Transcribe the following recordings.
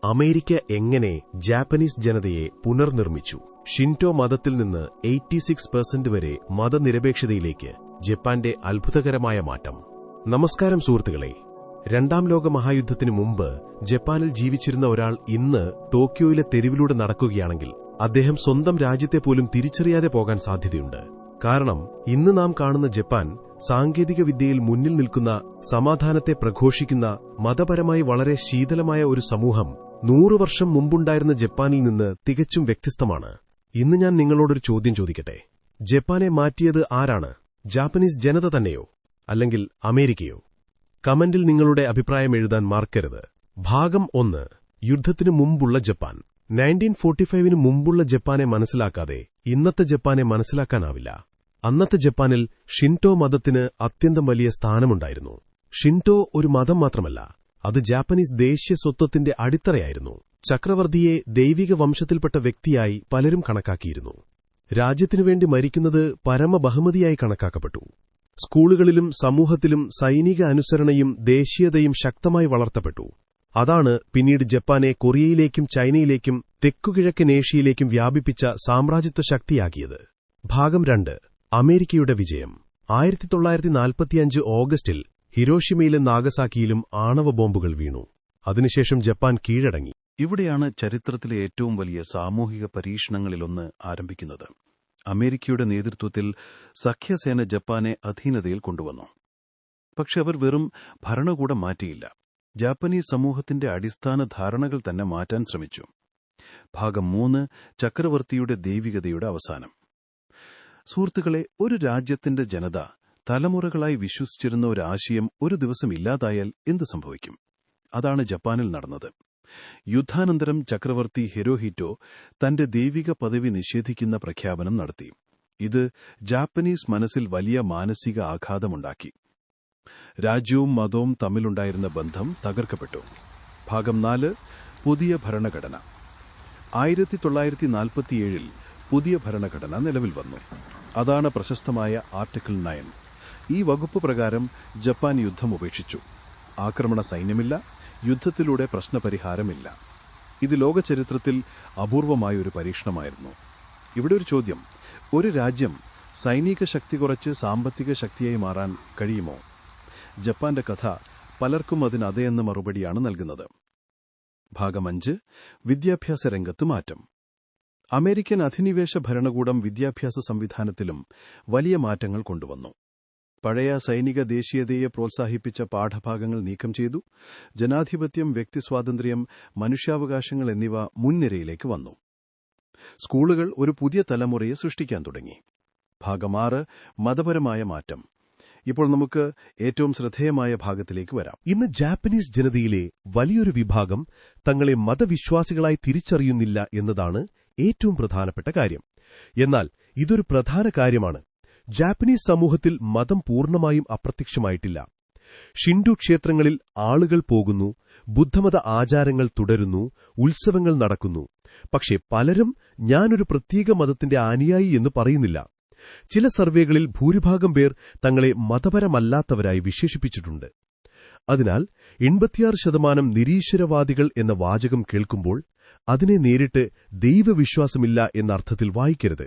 America എങ്ങനെ Japanese ജനതയെ പുനർനിർമ്മിച്ചു? ഷിൻറ്റോ മതത്തിൽ നിന്ന് 86% വരെ മതനിരപേക്ഷതയിലേക്ക് ജപ്പാന്റെ അത്ഭുതകരമായ മാറ്റം. നമസ്കാരം സുഹൃത്തുക്കളെ. രണ്ടാം ലോക മഹായുദ്ധത്തിനു മുമ്പ് ജപ്പാനിൽ ജീവിച്ചിരുന്ന ഒരാൾ ഇന്ന് ടോക്കിയോയിലെ തെരുവിലൂടെ നടക്കുകയാണെങ്കിൽ അദ്ദേഹം സ്വന്തം രാജ്യത്തെ പോലും തിരിച്ചറിയാതെ പോകാൻ സാധ്യതയുണ്ട്. കാരണം ഇന്ന് നാം കാണുന്ന ജപ്പാൻ സാങ്കേതിക വിദ്യയിൽ മുന്നിൽ നിൽക്കുന്ന, സമാധാനത്തെ പ്രഘോഷിക്കുന്ന, മതപരമായി വളരെ ശീതളമായ ഒരു സമൂഹം 100 വർഷം മുമ്പുണ്ടായിരുന്ന ജപ്പാനിൽ നിന്ന് തികച്ചും വ്യത്യസ്തമാണ്. ഇന്ന് ഞാൻ നിങ്ങളോടൊരു ചോദ്യം ചോദിക്കട്ടെ. ജപ്പാനെ മാറ്റിയത് ആരാണ്? ജാപ്പനീസ് ജനത തന്നെയോ, അല്ലെങ്കിൽ അമേരിക്കയോ? കമന്റിൽ നിങ്ങളുടെ അഭിപ്രായം എഴുതാൻ മറക്കരുത്. ഭാഗം 1. യുദ്ധത്തിനു മുമ്പുള്ള ജപ്പാൻ. 1945 മുമ്പുള്ള ജപ്പാനെ മനസ്സിലാക്കാതെ ഇന്നത്തെ ജപ്പാനെ മനസ്സിലാക്കാനാവില്ല. അന്നത്തെ ജപ്പാനിൽ ഷിൻറ്റോ മതത്തിന് അത്യന്തം വലിയ സ്ഥാനമുണ്ടായിരുന്നു. ഷിൻറ്റോ ഒരു മതം മാത്രമല്ല, അത് ജാപ്പനീസ് ദേശീയ സ്വത്വത്തിന്റെ അടിത്തറയായിരുന്നു. ചക്രവർത്തിയെ ദൈവിക വംശത്തിൽപ്പെട്ട വ്യക്തിയായി പലരും കണക്കാക്കിയിരുന്നു. രാജ്യത്തിനുവേണ്ടി മരിക്കുന്നത് പരമബഹുമതിയായി കണക്കാക്കപ്പെട്ടു. സ്കൂളുകളിലും സമൂഹത്തിലും സൈനിക അനുസരണയും ദേശീയതയും ശക്തമായി വളർത്തപ്പെട്ടു. അതാണ് പിന്നീട് ജപ്പാനെ കൊറിയയിലേക്കും ചൈനയിലേക്കും തെക്കുകിഴക്കൻ ഏഷ്യയിലേക്കും വ്യാപിപ്പിച്ച സാമ്രാജ്യത്വ ശക്തിയാക്കിയത്. ഭാഗം 2. അമേരിക്കയുടെ വിജയം. 1945 ഓഗസ്റ്റിൽ ഹിരോഷിമയിലും നാഗസാക്കിയിലും ആണവ ബോംബുകൾ വീണു. അതിനുശേഷം ജപ്പാൻ കീഴടങ്ങി. ഇവിടെയാണ് ചരിത്രത്തിലെ ഏറ്റവും വലിയ സാമൂഹിക പരീക്ഷണങ്ങളിലൊന്ന് ആരംഭിക്കുന്നത്. അമേരിക്കയുടെ നേതൃത്വത്തിൽ സഖ്യസേന ജപ്പാനെ അധീനതയിൽ കൊണ്ടുവന്നു. പക്ഷെ അവർ വെറും ഭരണകൂടം മാറ്റിയില്ല, ജാപ്പനീസ് സമൂഹത്തിന്റെ അടിസ്ഥാന ധാരണകൾ തന്നെ മാറ്റാൻ ശ്രമിച്ചു. ഭാഗം 3. ചക്രവർത്തിയുടെ ദൈവികതയുടെ അവസാനം. സുഹൃത്തുക്കളെ, ഒരു രാജ്യത്തിന്റെ ജനത തലമുറകളായി വിശ്വസിച്ചിരുന്ന ഒരു ആശയം ഒരു ദിവസം ഇല്ലാതായാൽ എന്ത് സംഭവിക്കും? അതാണ് ജപ്പാനിൽ നടന്നത്. യുദ്ധാനന്തരം ചക്രവർത്തി ഹിരോഹിറ്റോ തന്റെ ദൈവിക പദവി നിഷേധിക്കുന്ന പ്രഖ്യാപനം നടത്തി. ഇത് ജാപ്പനീസ് മനസ്സിൽ വലിയ മാനസിക ആഘാതമുണ്ടാക്കി. രാജ്യവും മതവും തമ്മിലുണ്ടായിരുന്ന ബന്ധം തകർക്കപ്പെട്ടു. ഭാഗം 4. പുതിയ ഭരണഘടന. 1947 പുതിയ ഭരണഘടന നിലവിൽ വന്നു. അതാണ് പ്രശസ്തമായ ആർട്ടിക്കിൾ 9. ഈ വകുപ്പ് പ്രകാരം ജപ്പാൻ യുദ്ധം ഉപേക്ഷിച്ചു. ആക്രമണ സൈന്യമില്ല, യുദ്ധത്തിലൂടെ പ്രശ്നപരിഹാരമില്ല. ഇത് ലോകചരിത്രത്തിൽ അപൂർവമായൊരു പരീക്ഷണമായിരുന്നു. ഇവിടെ ഒരു ചോദ്യം: ഒരു രാജ്യം സൈനിക ശക്തി കുറച്ച് സാമ്പത്തിക ശക്തിയായി മാറാൻ കഴിയുമോ? ജപ്പാന്റെ കഥ പലർക്കും അതിന് അതെയെന്ന മറുപടിയാണ് നൽകുന്നത്. ഭാഗം 5. വിദ്യാഭ്യാസ രംഗത്ത് മാറ്റം. അമേരിക്കൻ അധിനിവേശ ഭരണകൂടം വിദ്യാഭ്യാസ സംവിധാനത്തിലും വലിയ മാറ്റങ്ങൾ കൊണ്ടുവന്നു. പഴയ സൈനിക ദേശീയതയെ പ്രോത്സാഹിപ്പിച്ച പാഠഭാഗങ്ങൾ നീക്കം ചെയ്തു. ജനാധിപത്യം, വ്യക്തിസ്വാതന്ത്ര്യം, മനുഷ്യാവകാശങ്ങൾ എന്നിവ മുൻനിരയിലേക്ക് വന്നു. സ്കൂളുകൾ ഒരു പുതിയ തലമുറയെ സൃഷ്ടിക്കാൻ തുടങ്ങി. ഭാഗം 6. മതപരമായ മാറ്റം. ഇപ്പോൾ നമുക്ക് ഏറ്റവും ശ്രദ്ധേയമായ ഭാഗത്തിലേക്ക് വരാം. ഇന്ന് ജാപ്പനീസ് ജനതയിലെ വലിയൊരു വിഭാഗം തങ്ങളെ മതവിശ്വാസികളായി തിരിച്ചറിയുന്നില്ല എന്നതാണ് ഏറ്റവും പ്രധാനപ്പെട്ട കാര്യം. എന്നാൽ ഇതൊരു പ്രധാന കാര്യമാണ്. ജാപ്പനീസ് സമൂഹത്തിൽ മതം പൂർണ്ണമായും അപ്രത്യക്ഷമായിട്ടില്ല. ഷിൻഡു ക്ഷേത്രങ്ങളിൽ ആളുകൾ പോകുന്നു, ബുദ്ധമത ആചാരങ്ങൾ തുടരുന്നു, ഉത്സവങ്ങൾ നടക്കുന്നു. പക്ഷേ പലരും ഞാനൊരു പ്രത്യേക മതത്തിന്റെ അനുയായി എന്ന് പറയുന്നില്ല. ചില സർവേകളിൽ ഭൂരിഭാഗം പേർ തങ്ങളെ മതപരമല്ലാത്തവരായി വിശേഷിപ്പിച്ചിട്ടുണ്ട്. അതിനാൽ 86% നിരീശ്വരവാദികൾ എന്ന വാചകം കേൾക്കുമ്പോൾ അതിനെ നേരിട്ട് ദൈവവിശ്വാസമില്ല എന്ന അർത്ഥത്തിൽ വായിക്കരുത്.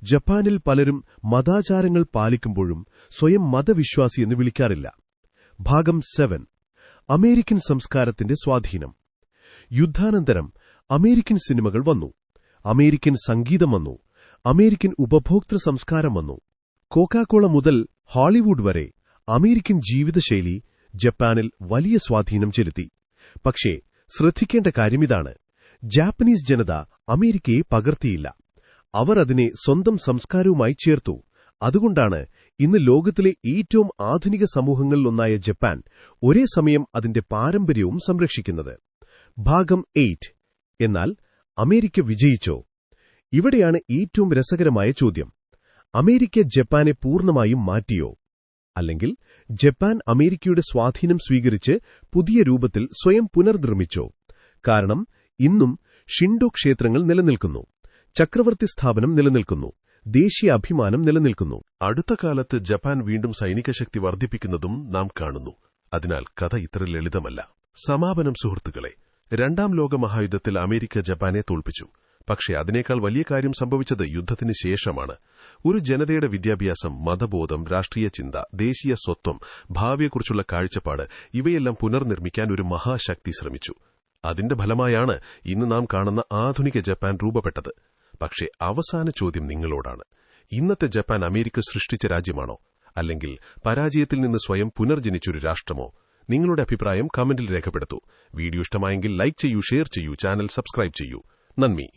ജപ്പാനിൽ പലരും മതാചാരങ്ങൾ പാലിക്കുമ്പോഴും സ്വയം മതവിശ്വാസി എന്ന് വിളിക്കാറില്ല. ഭാഗം 7. അമേരിക്കൻ സംസ്കാരത്തിന്റെ സ്വാധീനം. യുദ്ധാനന്തരം അമേരിക്കൻ സിനിമകൾ വന്നു, അമേരിക്കൻ സംഗീതം വന്നു, അമേരിക്കൻ ഉപഭോക്തൃ സംസ്കാരം വന്നു. കോക്കാകോള മുതൽ ഹോളിവുഡ് വരെ അമേരിക്കൻ ജീവിതശൈലി ജപ്പാനിൽ വലിയ സ്വാധീനം ചെലുത്തി. പക്ഷേ ശ്രദ്ധിക്കേണ്ട കാര്യമിതാണ്: ജാപ്പനീസ് ജനത അമേരിക്കയെ പകർത്തിയില്ല. അവർ അതിനെ സ്വന്തം സംസ്കാരവുമായി ചേർത്തു. അതുകൊണ്ടാണ് ഇന്ന് ലോകത്തിലെ ഏറ്റവും ആധുനിക സമൂഹങ്ങളിലൊന്നായ ജപ്പാൻ ഒരേ സമയം അതിന്റെ പാരമ്പര്യവും സംരക്ഷിക്കുന്നത്. ഭാഗം 8. എന്നാൽ അമേരിക്ക വിജയിച്ചോ? ഇവിടെയാണ് ഏറ്റവും രസകരമായ ചോദ്യം. അമേരിക്ക ജപ്പാനെ പൂർണ്ണമായും മാറ്റിയോ? അല്ലെങ്കിൽ ജപ്പാൻ അമേരിക്കയുടെ സ്വാധീനം സ്വീകരിച്ച് പുതിയ രൂപത്തിൽ സ്വയം പുനർനിർമ്മിച്ചോ? കാരണം ഇന്നും ഷിൻഡോ ക്ഷേത്രങ്ങൾ നിലനിൽക്കുന്നു, ചക്രവർത്തി സ്ഥാപനം നിലനിൽക്കുന്നു, ദേശീയ അഭിമാനം നിലനിൽക്കുന്നു. അടുത്ത കാലത്ത് ജപ്പാൻ വീണ്ടും സൈനിക ശക്തി വർദ്ധിപ്പിക്കുന്നതും നാം കാണുന്നു. അതിനാൽ കഥ ഇത്ര ലളിതമല്ല. സമാപനം സുഹൃത്തുക്കളെ, രണ്ടാം ലോകമഹായുദ്ധത്തിൽ അമേരിക്ക ജപ്പാനെ തോൽപ്പിച്ചു. പക്ഷേ അതിനേക്കാൾ വലിയ കാര്യം സംഭവിച്ചത് യുദ്ധത്തിന് ശേഷമാണ്. ഒരു ജനതയുടെ വിദ്യാഭ്യാസം, മതബോധം, രാഷ്ട്രീയ ചിന്ത, ദേശീയ സ്വത്വം, ഭാവിയെക്കുറിച്ചുള്ള കാഴ്ചപ്പാട് ഇവയെല്ലാം പുനർനിർമ്മിക്കാൻ ഒരു മഹാശക്തി ശ്രമിച്ചു. അതിന്റെ ഫലമായാണ് ഇന്ന് നാം കാണുന്ന ആധുനിക ജപ്പാൻ രൂപപ്പെട്ടത്. പക്ഷേ അവസാന ചോദ്യം നിങ്ങളോടാണ്. ഇന്നത്തെ ജപ്പാൻ അമേരിക്ക സൃഷ്ടിച്ച രാജ്യമാണോ, അല്ലെങ്കിൽ പരാജയത്തിൽ നിന്ന് സ്വയം പുനർജനിച്ചൊരു രാഷ്ട്രമോ? നിങ്ങളുടെ അഭിപ്രായം കമന്റിൽ രേഖപ്പെടുത്തൂ. വീഡിയോ ഇഷ്ടമായെങ്കിൽ ലൈക്ക് ചെയ്യൂ, ഷെയർ ചെയ്യൂ, ചാനൽ സബ്സ്ക്രൈബ് ചെയ്യൂ. നന്ദി.